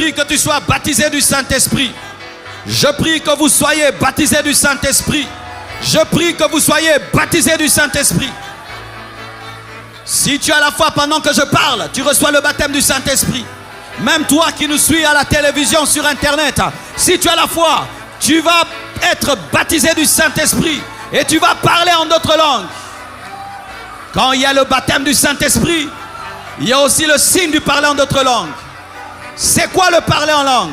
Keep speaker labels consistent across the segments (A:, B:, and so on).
A: prie que tu sois baptisé du Saint-Esprit. Je prie que vous soyez baptisés du Saint-Esprit. Je prie que vous soyez baptisés du Saint-Esprit. Si tu as la foi pendant que je parle, tu reçois le baptême du Saint-Esprit. Même toi qui nous suis à la télévision, sur Internet, si tu as la foi, tu vas être baptisé du Saint-Esprit et tu vas parler en d'autres langues. Quand il y a le baptême du Saint-Esprit, il y a aussi le signe du parler en d'autres langues. C'est quoi le parler en langue?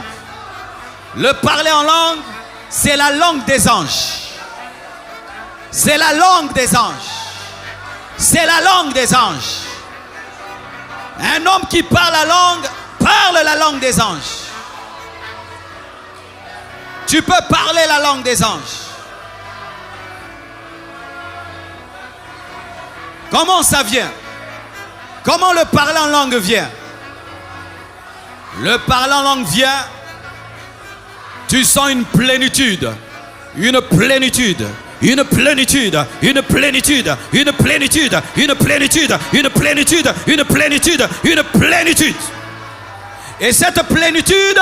A: Le parler en langue, c'est la langue des anges. C'est la langue des anges. C'est la langue des anges. Un homme qui parle la langue des anges. Tu peux parler la langue des anges. Comment ça vient? Comment le parler en langue vient? Le parler en langue vient, tu sens une plénitude, une plénitude. Une plénitude, une plénitude, une plénitude, une plénitude, une plénitude, une plénitude, une plénitude. Et cette plénitude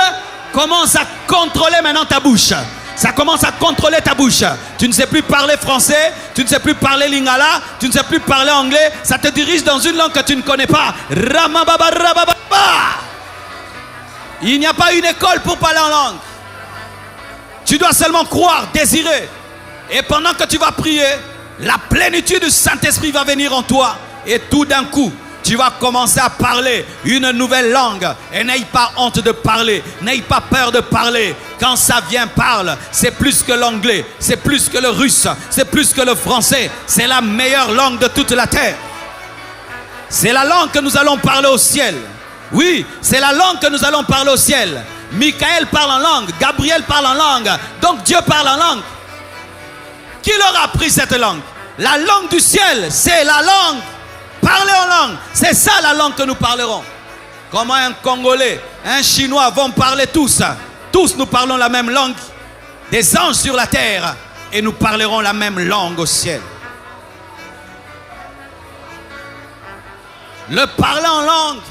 A: commence à contrôler maintenant ta bouche. Ça commence à contrôler ta bouche. Tu ne sais plus parler français, tu ne sais plus parler lingala, tu ne sais plus parler anglais. Ça te dirige dans une langue que tu ne connais pas. Il n'y a pas une école pour parler en langue. Tu dois seulement croire, désirer. Et pendant que tu vas prier, la plénitude du Saint-Esprit va venir en toi. Et tout d'un coup, tu vas commencer à parler une nouvelle langue. Et n'aie pas honte de parler. N'aie pas peur de parler. Quand ça vient, parle. C'est plus que l'anglais. C'est plus que le russe. C'est plus que le français. C'est la meilleure langue de toute la terre. C'est la langue que nous allons parler au ciel. Oui, c'est la langue que nous allons parler au ciel. Michael parle en langue. Gabriel parle en langue. Donc Dieu parle en langue. Qui leur a appris cette langue? La langue du ciel, c'est la langue. Parler en langue, c'est ça la langue que nous parlerons. Comment un Congolais, un Chinois vont parler tous. Tous nous parlons la même langue. Des anges sur la terre. Et nous parlerons la même langue au ciel. Le parler en langue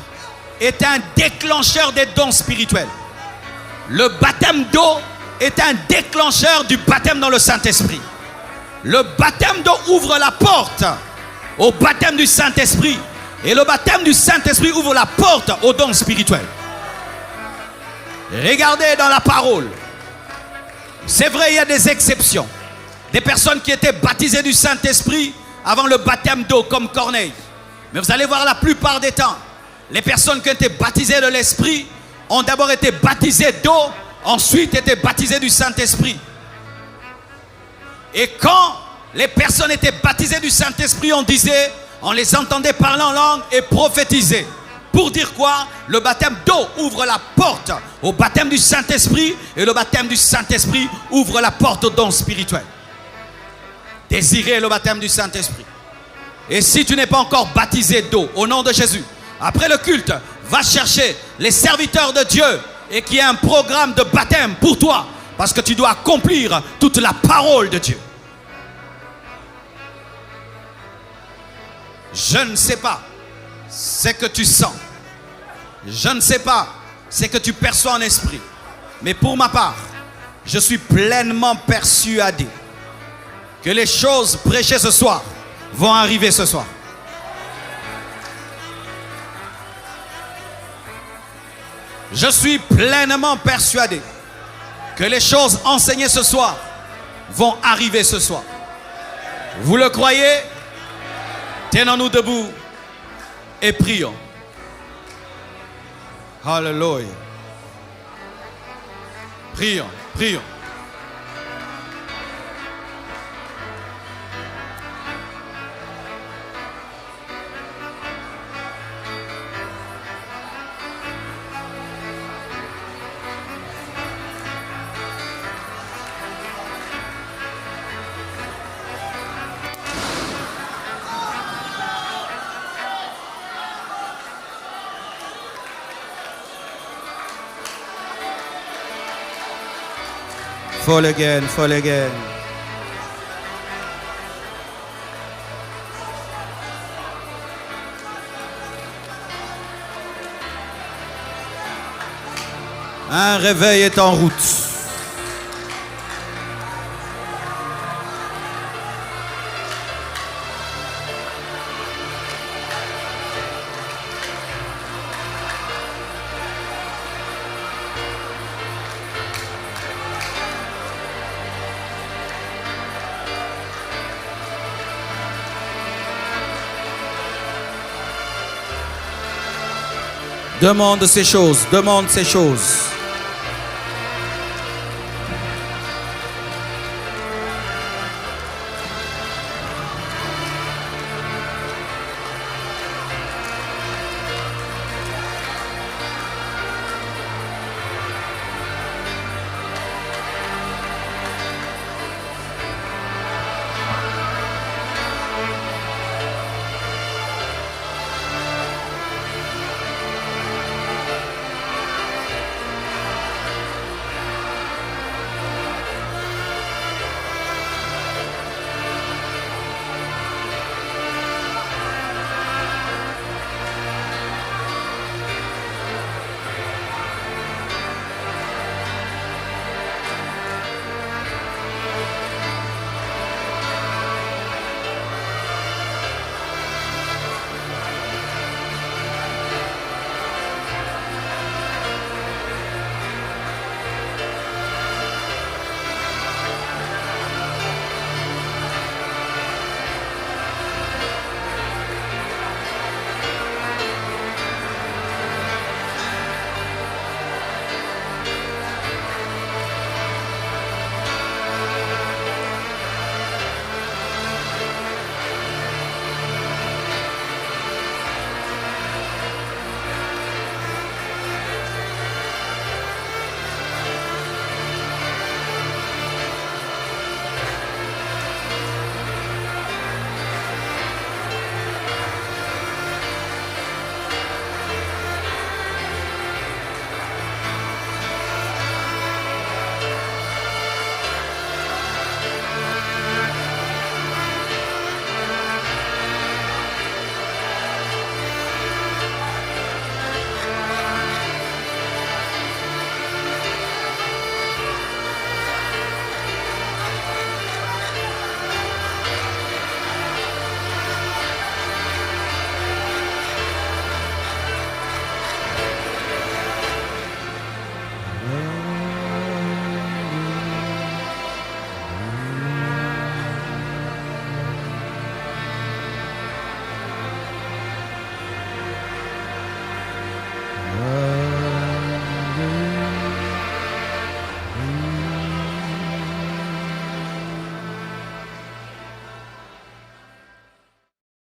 A: est un déclencheur des dons spirituels. Le baptême d'eau est un déclencheur du baptême dans le Saint-Esprit. Le baptême d'eau ouvre la porte au baptême du Saint-Esprit. Et le baptême du Saint-Esprit ouvre la porte aux dons spirituels. Regardez dans la parole. C'est vrai, il y a des exceptions. Des personnes qui étaient baptisées du Saint-Esprit avant le baptême d'eau, comme Corneille. Mais vous allez voir la plupart des temps, les personnes qui ont été baptisées de l'Esprit ont d'abord été baptisées d'eau, ensuite été baptisées du Saint-Esprit. Et quand les personnes étaient baptisées du Saint-Esprit, on les entendait parler en langue et prophétiser. Pour dire quoi? Le baptême d'eau ouvre la porte au baptême du Saint-Esprit et le baptême du Saint-Esprit ouvre la porte aux dons spirituels. Désirez le baptême du Saint-Esprit. Et si tu n'es pas encore baptisé d'eau, au nom de Jésus, après le culte, va chercher les serviteurs de Dieu et qu'il y ait un programme de baptême pour toi. Parce que tu dois accomplir toute la parole de Dieu. Je ne sais pas ce que tu sens. Je ne sais pas ce que tu perçois en esprit. Mais pour ma part, je suis pleinement persuadé que les choses prêchées ce soir vont arriver ce soir. Je suis pleinement persuadé que les choses enseignées ce soir vont arriver ce soir. Vous le croyez? Tenons-nous debout et prions. Alléluia. Prions, prions. Fall again, fall again. Un réveil est en route. Demande ces choses, demande ces choses.